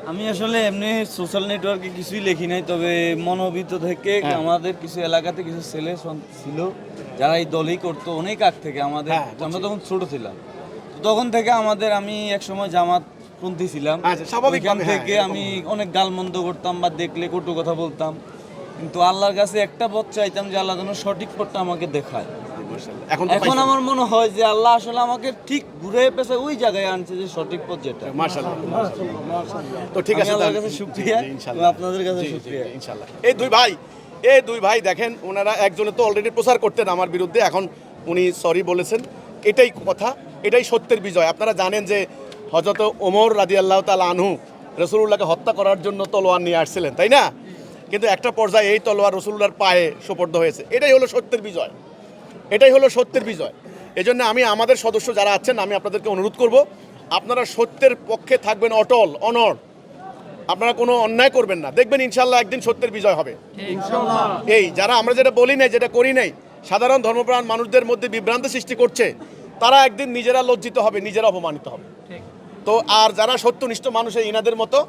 আমি আসলে এমনি সোশ্যাল নেটওয়ার্কে কিছুই লিখি নাই, তবে মনোবিত থেকে আমাদের কিছু এলাকাতে কিছু ছেলে ছিল যারা এই দলই করতো অনেক আগ থেকে আমাদের। আমরা তখন ছোট ছিলাম, তো তখন থেকে আমাদের আমি একসময় জামাত পন্থী ছিলাম। ওইখান থেকে আমি অনেক গালমন্দ করতাম বা দেখলে কটু কথা বলতাম, কিন্তু আল্লাহর কাছে একটা পথ চাইতাম যে আল্লাহ যেন সঠিক পথটা আমাকে দেখায়। এখন আমার মনে হয় যে আল্লাহ আসলে আমাকে ঠিক ঘুরে পেছে ওই জায়গায় আনছে যে সঠিক পথ যেটা। মাশাআল্লাহ। তো ঠিক আছে, আল্লাহর কাছে শুকরিয়া, আপনাদের কাছে শুকরিয়া। ইনশাআল্লাহ। এই দুই ভাই দেখেন, ওনারা একজনে তো অলরেডি প্রচার করতেন আমার বিরুদ্ধে, এখন উনি সরি বলেছেন। এটাই কথা, এটাই সত্যের বিজয়। আপনারা জানেন যে হযরত ওমর রাদিয়াল্লাহু তাআলা আনহু রাসূলুল্লাহকে হত্যা করার জন্য তলোয়ার নিয়ে আসছিলেন, তাই না? কিন্তু একটা পর্যায়ে এই তলোয়ার রাসূলুল্লাহর পায়ে সোপর্দ হয়েছে। এটাই হলো সত্যের বিজয়, এটাই হলো সত্যের বিজয়। এজন্য আমি আমাদের সদস্য যারা আছেন, আমি আপনাদেরকে অনুরোধ করব, আপনারা সত্যের পক্ষে থাকবেন, অটল অনড়। আপনারা কোনো অন্যায় করবেন না, দেখবেন ইনশাল্লাহ একদিন সত্যের বিজয় হবে। এই যারা আমরা যেটা বলি নাই, যেটা করি নাই, সাধারণ ধর্মপ্রাণ মানুষদের মধ্যে বিভ্রান্তি সৃষ্টি করছে, তারা একদিন নিজেরা লজ্জিত হবে, নিজেরা অপমানিত হবে। তো আর যারা সত্যনিষ্ঠ মানুষ, ইনাদের মতো,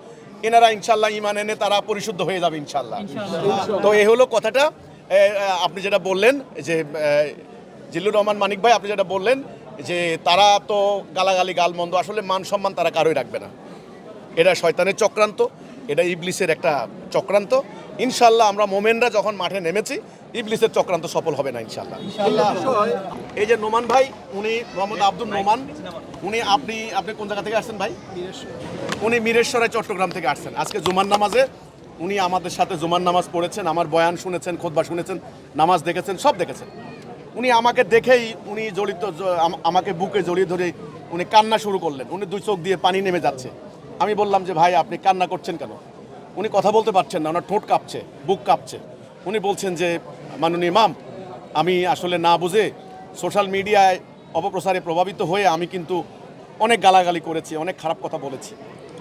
এনারা ইনশাল্লাহ ঈমান এনে তারা পরিশুদ্ধ হয়ে যাবে ইনশাল্লাহ। তো এই হলো কথাটা। আপনি যেটা বললেন যে জিল্লুর রহমান মানিক ভাই, আপনি যেটা বললেন যে তারা তো গালাগালি গালমন্দ, আসলে মান সম্মান তারা কারোই রাখবে না। এটা শয়তানের চক্রান্ত, এটা ইবলিসের একটা চক্রান্ত। ইনশাল্লাহ আমরা মোমেনরা যখন মাঠে নেমেছি, ইবলিসের চক্রান্ত সফল হবে না ইনশাল্লাহ। এই যে নোমান ভাই, উনি মোহাম্মদ আব্দুল নোমান, উনি আপনি কোন জায়গা থেকে আসছেন ভাই? উনি মিরেশ্বরায় চট্টগ্রাম থেকে আসছেন। আজকে জুমার নামাজে উনি আমাদের সাথে জুমার নামাজ পড়েছেন, আমার বয়ান শুনেছেন, খুতবা শুনেছেন, নামাজ দেখেছেন, সব দেখেছেন। উনি আমাকে দেখেই উনি আমাকে বুকে জড়িয়ে ধরে উনি কান্না শুরু করলেন। উনি দুই চোখ দিয়ে পানি নেমে যাচ্ছে। আমি বললাম যে ভাই, আপনি কান্না করছেন কেন? উনি কথা বলতে পারছেন না, ওনার ঠোঁট কাঁপছে, বুক কাঁপছে। উনি বলছেন যে মাননীয় ইমাম, আমি আসলে না বুঝে সোশ্যাল মিডিয়ায় অপপ্রচারে প্রভাবিত হয়ে আমি কিন্তু অনেক গালাগালি করেছি, অনেক খারাপ কথা বলেছি।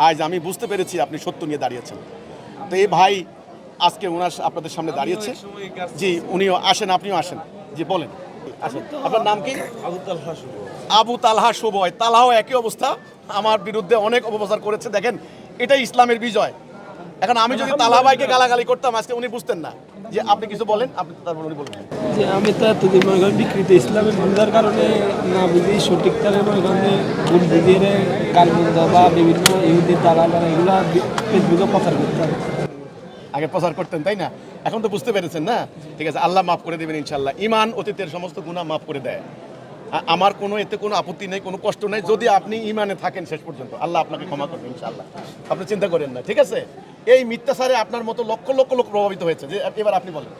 আজ আমি বুঝতে পেরেছি আপনি সত্য নিয়ে দাঁড়িয়েছেন। তো এই ভাই আজকে ওনার আপনাদের সামনে দাঁড়িয়েছে। জি, উনিও আসেন, আপনিও আসেন। জি বলেন, আসেন। আপনার নাম কি? আবু তালহা শুভ। তালহাও একই অবস্থা, আমার বিরুদ্ধে অনেক অপপ্রচার করেছে। দেখেন, এটাই ইসলামের বিজয়। এখন আমি যদি তালহা ভাইকে গালাগালি করতাম, আজকে উনি বুঝতেন না। যে আপনি কিছু বলেন, আপনি তারপর উনি বলবেন যে আমি তো এতদিন মনে করেন বিকৃত ইসলামের ভূমিকার কারণে না বুঝি সঠিক তারে মনে করেন ভুল বুঝিয়ে কালবন্ধ বা বিভিন্ন ইহুদি দালাল এগুলো ফেসবুকে প্রচার করতাম। আগে প্রচার করতেন, তাই না? এখন তো বুঝতে পেরেছেন না? ঠিক আছে, আল্লাহ মাফ করে দেবেন ইনশাল্লাহ। ঈমান অতীতের সমস্ত গুনাহ মাফ করে দেয়। আমার এতে কোনো আপত্তি নেই, কোনো কষ্ট নেই, যদি আপনি ঈমানে থাকেন শেষ পর্যন্ত। আল্লাহ আপনাকে ক্ষমা করবেন ইনশাল্লাহ, আপনি চিন্তা করেন না, ঠিক আছে? এই মিথ্যাচারে আপনার মতো লক্ষ লক্ষ লোক প্রভাবিত হয়েছে। যে এবার আপনি বলেন।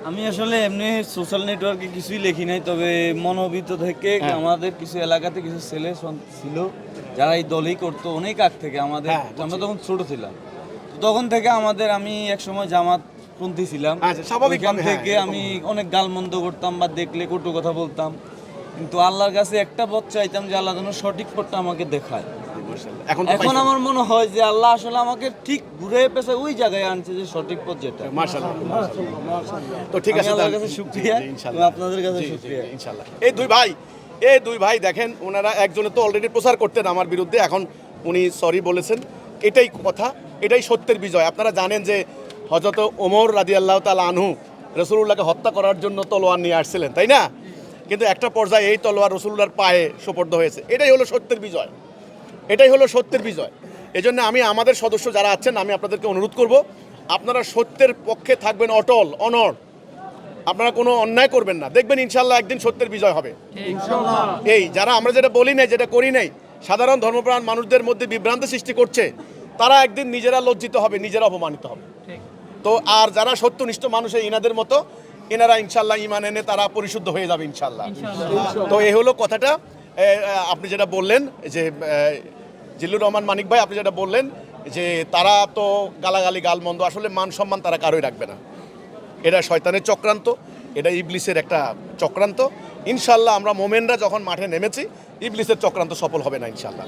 আমি আসলে এমনি সোশ্যাল নেটওয়ার্কে কিছুই লিখি নাই, তবে মনোবিত থেকে আমাদের কিছু এলাকাতে কিছু ছেলে ছিল যারা এই দলই করতো অনেক আগ থেকে আমাদের। আমরা তখন ছোট ছিলাম, তো তখন থেকে আমাদের আমি একসময় জামাত পন্থী ছিলাম। ওইখান থেকে আমি অনেক গালমন্দ করতাম বা দেখলে কটু কথা বলতাম, কিন্তু আল্লাহর কাছে একটা পথ চাইতাম যে আল্লাহ যেন সঠিক পথটা আমাকে দেখায়। এখন আমার মনে হয় যে আল্লাহ আসলে আমাকে ঠিক ঘুরে পেছে ওই জায়গায় আনছে যে সঠিক পথ যেটা। মাশাআল্লাহ। তো ঠিক আছে, আল্লাহর কাছে শুকরিয়া, আপনাদের কাছে শুকরিয়া ইনশাআল্লাহ। এই দুই ভাই দেখেন, ওনারা একজনে তো অলরেডি প্রচার করতেন আমার বিরুদ্ধে, এখন উনি সরি বলেছেন। এটাই কথা, এটাই সত্যের বিজয়। আপনারা জানেন যে হযরত ওমর রাদিয়াল্লাহু তাআলা আনহু রাসূলুল্লাহকে হত্যা করার জন্য তলোয়ার নিয়ে আসছিলেন, তাই না? কিন্তু একটা পর্যায়ে এই তলোয়ার রাসূলুল্লাহর পায়ে সোপর্দ হয়েছে। এটাই হলো সত্যের বিজয়, এটাই হলো সত্যের বিজয়। এজন্য আমি আমাদের সদস্য যারা আছেন, আমি আপনাদেরকে অনুরোধ করব, আপনারা সত্যের পক্ষে থাকবেন, অটল অনড়। আপনারা কোনো অন্যায় করবেন না, দেখবেন ইনশাল্লাহ একদিন সত্যের বিজয় হবে। এই যারা আমরা যেটা বলি নাই, যেটা করি নাই, সাধারণ ধর্মপ্রাণ মানুষদের মধ্যে বিভ্রান্তি সৃষ্টি করছে, তারা একদিন নিজেরা লজ্জিত হবে, নিজেরা অপমানিত হবে। তো আর যারা সত্যনিষ্ঠ মানুষ, ইনাদের মতো, এনারা ইনশাল্লাহ ঈমান এনে তারা পরিশুদ্ধ হয়ে যাবে ইনশাল্লাহ। তো এই হলো কথাটা। আপনি যেটা বললেন যে জিল্লুর রহমান মানিক ভাই, আপনি যেটা বললেন যে তারা তো গালাগালি গালমন্দ, আসলে মান সম্মান তারা কারোই রাখবে না। এটা শয়তানের চক্রান্ত, এটা ইবলিসের একটা চক্রান্ত। ইনশাল্লাহ আমরা মোমেনরা যখন মাঠে নেমেছি, ইবলিসের চক্রান্ত সফল হবে না ইনশাল্লাহ।